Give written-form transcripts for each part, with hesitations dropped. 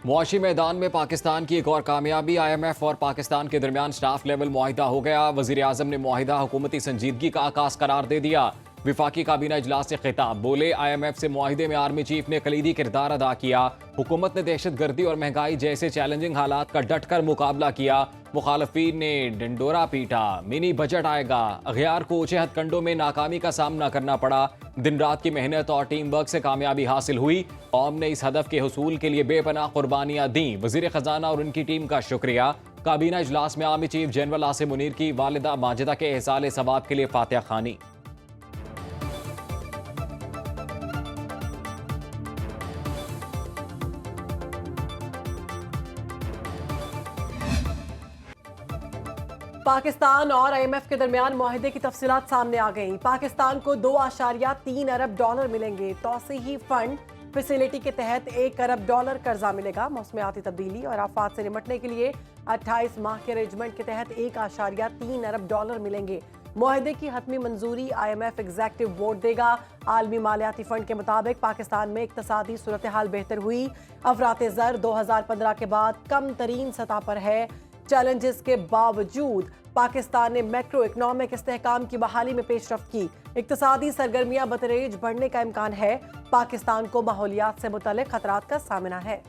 मुआशी मैदान में पाकिस्तान की एक और कामयाबी। IMF और पाकिस्तान के दरमियान स्टाफ लेवल मुआहिदा हो गया। वजीर आजम ने मुआहिदा हुकूमती संजीदगी का आकाश करार दे दिया। विफाकी काबीना इजलास से खिताब, बोले IMF से मुआहिदे में आर्मी चीफ ने कलीदी किरदार अदा किया। हुकूमत ने दहशत गर्दी और महंगाई जैसे चैलेंजिंग हालात का डट कर मुकाबला किया। मुखालफीन ने डंडोरा पीटा, मिनी बजट आएगा। अगयार को ऊंचे हथकंडों में नाकामी का सामना करना पड़ा। दिन रात की मेहनत और टीम वर्क से कामयाबी हासिल हुई। कौम ने इस हदफ के हुसूल के लिए बेपनाह कुर्बानियां दी। वजीर खजाना और उनकी टीम का शुक्रिया। काबीना इजलास में army chief general Asim Munir की वालिदा माजिदा के एहसाल सवाब के लिए फातिहा खानी। पाकिस्तान और IMF के दरमियान मुआहिदे की तफसीलात सामने आ गई। पाकिस्तान को $2.3 अरब मिलेंगे। तौसीही फंड फैसिलिटी के तहत $1 अरब कर्जा मिलेगा। मौसमियाती तब्दीली और आफात से निपटने के लिए 28 माह के अरेंजमेंट के तहत $1.3 अरब मिलेंगे। मुआहिदे की हतमी मंजूरी IMF एग्जेक्टिव बोर्ड देगा। आलमी मालियाती फंड के मुताबिक पाकिस्तान में इक्तसादी सूरत हाल बेहतर हुई। अफरात ज़र 2015 के बाद कम तरीन सतह पर है। चैलेंजेस के बावजूद पाकिस्तान ने मैक्रो इकनॉमिक इस्तेहकाम की बहाली में पेशरफ्त की। इक्तसादी सरगर्मियां बतरेज बढ़ने का इम्कान है। पाकिस्तान को माहौलियात से मुतल्लिक खतरात का सामना है।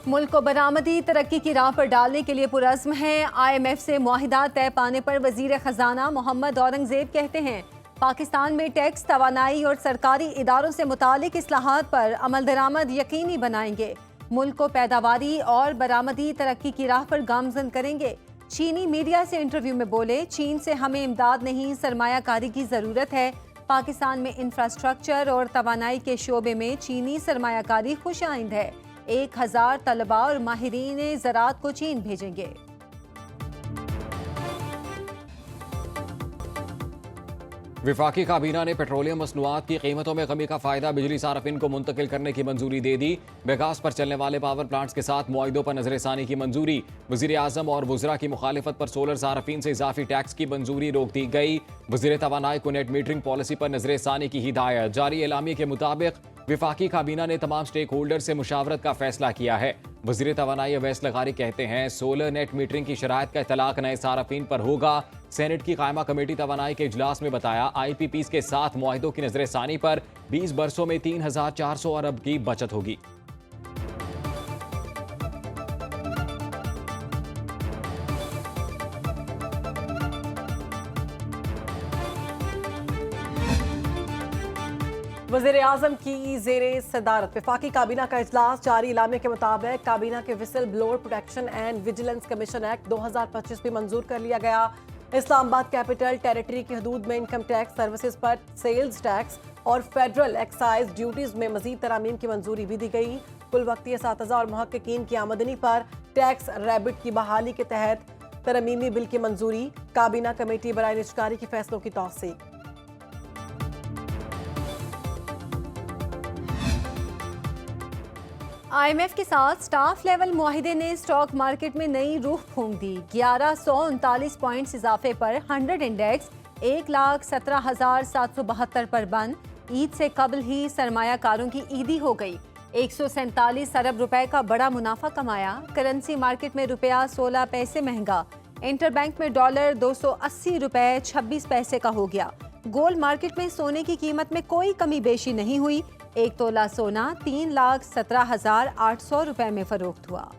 मुल्क को बरामदी तरक्की की राह पर डालने के लिए पुरज़्म है। IMF से मुआहिदा तय पाने पर वजीर खजाना मोहम्मद औरंगजेब कहते हैं, पाकिस्तान में टैक्स, तवानाई और सरकारी इदारों से मुतालिक इस्लाहात पर अमल दरामद यकीनी बनाएंगे। मुल्क को पैदावारी और बरामदी तरक्की की राह पर गामजन करेंगे। चीनी मीडिया से इंटरव्यू में बोले, चीन से हमें इमदाद नहीं, सरमायाकारी की ज़रूरत है। पाकिस्तान में इंफ्रास्ट्रक्चर और तवानाई के शोबे में चीनी सरमायाकारी खुश आइंद है। 1000 तलबा और माहिरीन ज़राअत को चीन भेजेंगे। विफाकी काबीना ने पेट्रोलियम मसनूआत की कीमतों में कमी का फायदा बिजली सार्फिन को मुंतकिल करने की मंजूरी दे दी। बेगास पर चलने वाले पावर प्लांट्स के साथ मुआहिदों पर नजरसानी की मंजूरी। वजीर आजम और वज़रा की मुखालिफत पर सोलर सार्फिन से इजाफी टैक्स की मंजूरी रोक दी गई। वजीर तवानाई को नेट मीटरिंग पॉलिसी पर नजरसानी की हिदायत। जारी एलामी के मुताबिक विफाकी काबीना ने तमाम स्टेक होल्डर से मुशावरत का फैसला किया है। वजीर तवानाई अवैस लगारी कहते हैं, सोलर नेट मीटरिंग की शराइत का इतलाक नए सार्फिन पर होगा। सेनेट की कायमा कमेटी तवानाई के इजलास में बताया, IPPs के साथ मुआहिदों की नजरसानी पर 20 बरसों में 3400 अरब की बचत होगी। वज़ीर आज़म की ज़ेरे सदारत वफाकी काबीना का इजलास। जारी इलामे के मुताबिक काबीना के whistle blower protection and vigilance commission act 2025 भी मंजूर कर लिया गया। इस्लामाबाद कैपिटल टेरिटरी की हदूद में इनकम टैक्स सर्विसेज पर सेल्स टैक्स और फेडरल एक्साइज ड्यूटीज में मजीद तरामीम की मंजूरी भी दी गई। कुल वक्ती असातिज़ा और मुहक्किकीन की आमदनी पर टैक्स रैबिट की बहाली के तहत तरमीमी बिल की मंजूरी। काबीना कमेटी बराए निजकारी के फैसलों की तौसीक। IMF के साथ स्टाफ लेवल मुआहिदे ने स्टॉक मार्केट में नई रूह फूंक दी। 1139 पॉइंट्स इजाफे पर 100 इंडेक्स 1,17,772 पर बंद। ईद से कबल ही सरमायाकारों की ईदी हो गई। 147 अरब रुपए का बड़ा मुनाफा कमाया। करेंसी मार्केट में रुपया 16 पैसे महंगा। इंटरबैंक में डॉलर 280 रुपए 26 पैसे का हो गया। गोल्ड मार्केट में सोने की कीमत में कोई कमी बेशी नहीं हुई। 1 तोला सोना 3,17,800 रुपए में फरोख्त हुआ।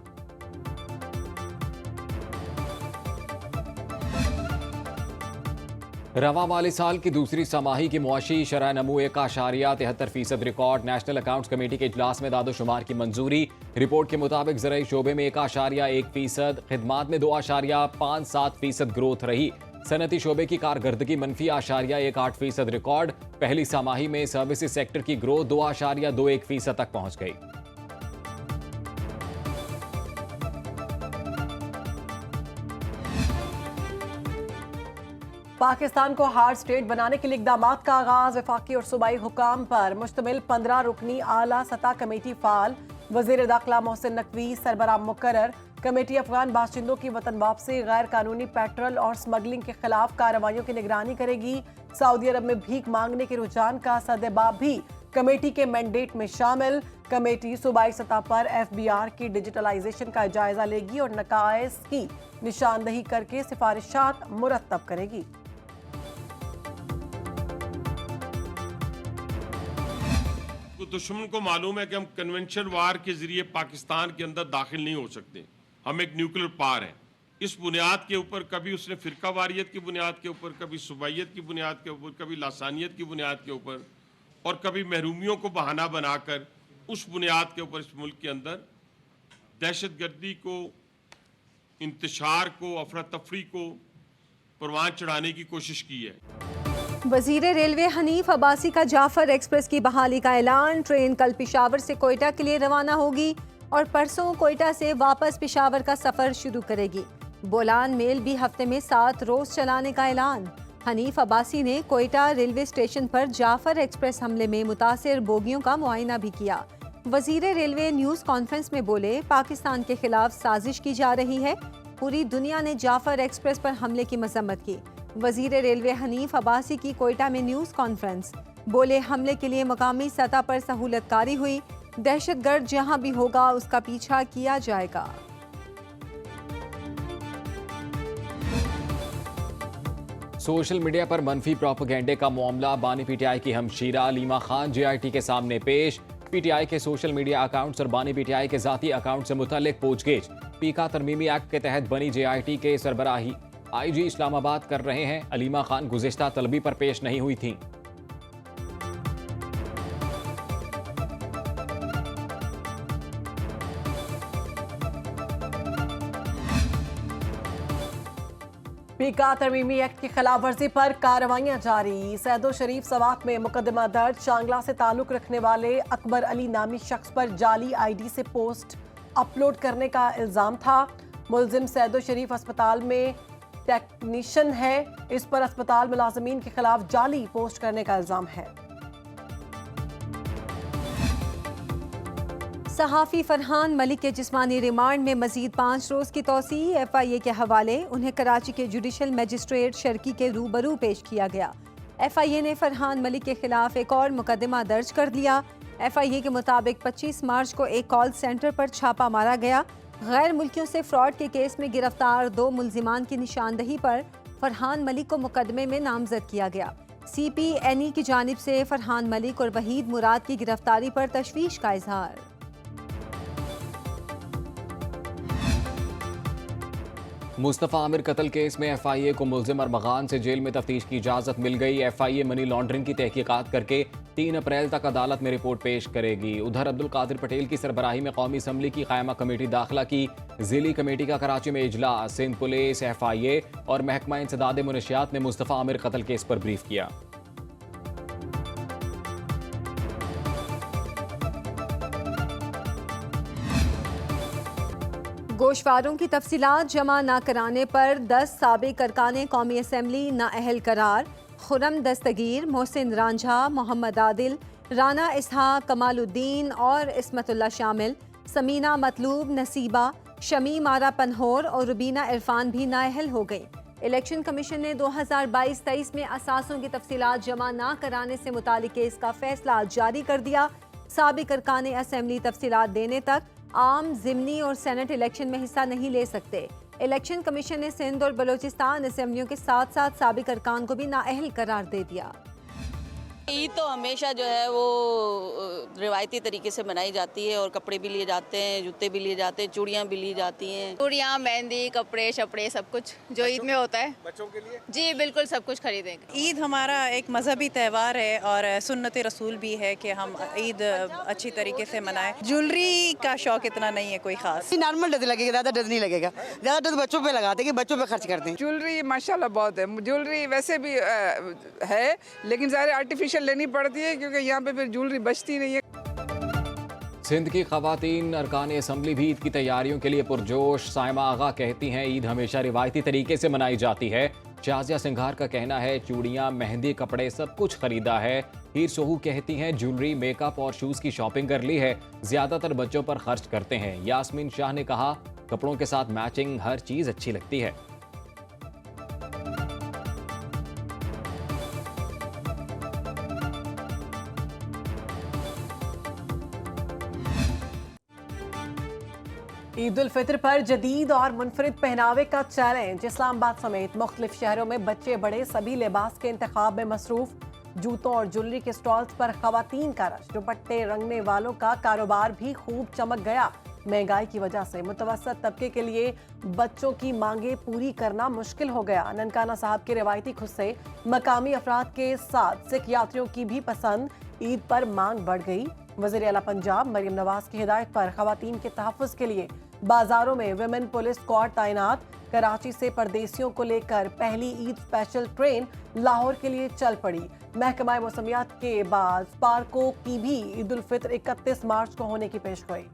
रवा माली साल की दूसरी समाही की मुआशी शरह नमू 1.73% रिकॉर्ड। नेशनल अकाउंट्स कमेटी के इजलास में दादोशुमार की मंजूरी। रिपोर्ट के मुताबिक ज़राई शोबे में 1.1%, खिदमात में 2.57% ग्रोथ रही। सनती शोबे की कारकर्दगी -1.18% रिकॉर्ड। पहली समाही में सर्विसेज सेक्टर की ग्रोथ 2.21% तक पहुंच गई। पाकिस्तान को हार्ड स्टेट बनाने के लिए इक़दामात का आगाज। वफाकी और सूबाई हुकाम पर मुश्तमिल 15 रुकनी आला सतह कमेटी फाल। वज़ीर दाखिला मोहसिन नकवी सरबराह मुकर्रर। कमेटी अफगान बाशिंदों की वतन वापसी, गैर कानूनी पेट्रोल और स्मगलिंग के खिलाफ कार्रवाइयों की निगरानी करेगी। सऊदी अरब में भीख मांगने के रुझान का सदेबाब भी कमेटी के मैंडेट में शामिल। कमेटी सूबाई सतह पर FBR की डिजिटलाइजेशन का जायजा लेगी और नकाइस की निशानदही करके सिफारिशात मुरतब करेगी। दुश्मन को मालूम है कि हम कन्वेंशन वार के जरिए पाकिस्तान के अंदर दाखिल नहीं हो सकते। हम एक न्यूक्लियर पावर हैं। इस बुनियाद के ऊपर कभी उसने फिरका वारियत की बुनियाद के ऊपर, कभी सूबाइयत की बुनियाद के ऊपर, कभी लासानियत की बुनियाद के ऊपर और कभी महरूमियों को बहाना बनाकर उस बुनियाद के ऊपर इस मुल्क के अंदर दहशतगर्दी को, इंतशार को, अफरा तफरी को परवान चढ़ाने की कोशिश की है। वजीर रेलवे हनीफ अब्बासी का जाफर एक्सप्रेस की बहाली का ऐलान। ट्रेन कल पेशावर से कोयटा के लिए रवाना होगी और परसों कोयटा से वापस पेशावर का सफर शुरू करेगी। बोलान मेल भी हफ्ते में 7 रोज चलाने का ऐलान। हनीफ अब्बासी ने कोयटा रेलवे स्टेशन पर जाफर एक्सप्रेस हमले में मुतासिर बोगियों का मुआयना भी किया। वजीर रेलवे न्यूज कॉन्फ्रेंस में बोले, पाकिस्तान के खिलाफ साजिश की जा रही है। पूरी दुनिया ने जाफर एक्सप्रेस पर हमले की मजम्मत की। वजीर रेलवे हनीफ अब्बासी की कोयटा में न्यूज कॉन्फ्रेंस, बोले हमले के लिए मकामी सतह पर सहूलतकारी हुई। दहशतगर्द जहां भी होगा उसका पीछा किया जाएगा। सोशल मीडिया पर मनफी प्रोपेगेंडे का मामला, बानी PTI की हमशीरा अलीमा खान JIT के सामने पेश। PTI के सोशल मीडिया अकाउंट्स और बानी PTI के जाती अकाउंट से मुतल्लिक पूछगिछ। पीका तरमीमी एक्ट के तहत बनी JIT के सरबराही IG इस्लामाबाद कर रहे हैं। अलीमा खान गुज़िश्ता तलबी पर पेश नहीं हुई थी। पीका तरमीमी एक्ट की खिलाफ वर्जी पर कार्रवाइयां जारी। सैदो शरीफ सवात में मुकदमा दर्ज। शांगला से ताल्लुक रखने वाले अकबर अली नामी शख्स पर जाली ID से पोस्ट अपलोड करने का इल्जाम था। मुलजिम सैदो शरीफ अस्पताल में टेक्नीशियन है। इस पर अस्पताल मुलाजमीन के खिलाफ जाली पोस्ट करने का इल्जाम है। सहाफ़ी फरहान मलिक के जिस्मानी रिमांड में मजीद 5 रोज की तौसी। FIA के हवाले उन्हें कराची के जुडिशल मजिस्ट्रेट शर्की के रूबरू पेश किया गया। FIA ने फरहान मलिक के खिलाफ एक और मुकदमा दर्ज कर लिया। FIA के मुताबिक 25 मार्च को एक कॉल सेंटर पर छापा मारा गया। गैर मुल्कियों से फ्रॉड के केस में गिरफ्तार 2 मुल्जिमान की निशानदही पर फरहान मलिक को मुकदमे में नामजद किया गया। CPNE की जानिब से फरहान मलिक और वहीद मुराद की गिरफ्तारी पर तशवीश का इजहार। मुस्तफ़ा आमिर कत्ल केस में FIA को मुल्जिम अरमगान से जेल में तफ्तीश की इजाज़त मिल गई। FIA मनी लॉन्ड्रिंग की तहकीकात करके 3 अप्रैल तक अदालत में रिपोर्ट पेश करेगी। उधर अब्दुल कादिर पटेल की सरबराही में कौमी असम्बली की कायमा कमेटी दाखिला की। ज़िली कमेटी का कराची में इजलास। सिंध पुलिस, FIA और महकमा इंसदाद मुनशियात ने मुस्तफ़ा आमिर कत्ल केस पर ब्रीफ किया। गोशवारों की तफसीलात जमा न कराने पर 10 साबिक अरकान कौमी असम्बली नाअहल करार। खुरम दस्तगीर, मोहसिन रांझा, मोहम्मद आदिल, राना इसहाक, कमालुद्दीन और इस्मतुल्लाह शामिल। समीना मतलूब, नसीबा, शमीम आरा पनहोर और रुबीना इरफान भी नाअहल हो गई। इलेक्शन कमीशन ने 2022-23 में असासों की तफसीलात जमा न कराने से मुतालिक केस का फैसला जारी कर दिया। साबिक अरकान असम्बली तफसीलात देने तक आम, ज़िमनी और सेनेट इलेक्शन में हिस्सा नहीं ले सकते। इलेक्शन कमीशन ने सिंध और बलोचिस्तान असम्बलियों के साथ साथ साबिक अरकान को भी नाअहल करार दे दिया। ईद तो हमेशा जो है वो रिवायती तरीके से मनाई जाती है और कपड़े भी लिए जाते हैं, जूते भी लिए जाते हैं, चूड़ियाँ भी ली जाती हैं। चूड़ियाँ, मेहंदी, कपड़े शपड़े सब कुछ जो ईद में होता है बच्चों के लिए। जी बिल्कुल सब कुछ खरीदेंगे। ईद हमारा एक मजहबी त्यौहार है और सुन्नत रसूल भी है कि हम ईद अच्छी तरीके से मनाएं। ज्वेलरी का शौक इतना नहीं है कोई खास। नॉर्मल डज लगेगा, ज़्यादा डज नहीं लगेगा। ज़्यादा डज बच्चों पे लगाते हैं कि बच्चों पे खर्च करते हैं। ज्वेलरी माशाल्लाह बहुत है। ज्वेलरी वैसे भी है लेकिन ज़्यादा आर्टिफिशियल लेनी पड़ती है क्योंकि यहाँ पे फिर ज्वेलरी बचती नहीं है। सिंध की खवातीन अरकान असम्बली भी ईद की तैयारियों के लिए पुरजोश। साइमा आगा कहती हैं ईद हमेशा रिवायती तरीके से मनाई जाती है। शाजिया सिंघार का कहना है चूड़ियाँ, मेहंदी, कपड़े सब कुछ खरीदा है। हीर सोहू कहती हैं ज्वेलरी, मेकअप और शूज़ की शॉपिंग कर ली है। ज़्यादातर बच्चों पर खर्च करते हैं। यास्मीन शाह ने कहा कपड़ों के साथ मैचिंग हर चीज अच्छी लगती है। ईद उल फितर पर जदीद और मुनफरिद पहनावे का चैलेंज। इस्लामाबाद समेत मुख्तलिफ शहरों में बच्चे बड़े सभी लिबास के इंतखाब में मसरूफ। जूतों और ज्वेलरी के स्टॉल्स पर खवातीन का रश। दुपट्टे रंगने वालों का कारोबार भी खूब चमक गया। महंगाई की वजह से मुतवसत तबके के लिए बच्चों की मांगे पूरी करना मुश्किल हो गया। ननकाना साहब के रिवायती खुस्से मकामी अफराद के साथ सिख यात्रियों की भी पसंद। ईद पर मांग बढ़ गई। वज़ीर आला पंजाब मरियम नवाज की हिदायत पर खवातीन के तहफ़्फ़ुज़ के लिए बाजारों में विमेन पुलिस स्क्वाड तैनात। कराची से परदेसियों को लेकर पहली ईद स्पेशल ट्रेन लाहौर के लिए चल पड़ी। महकमा मौसमियात के बाद स्पार्को की भी ईद उल फितर 31 मार्च को होने की पेशगोई।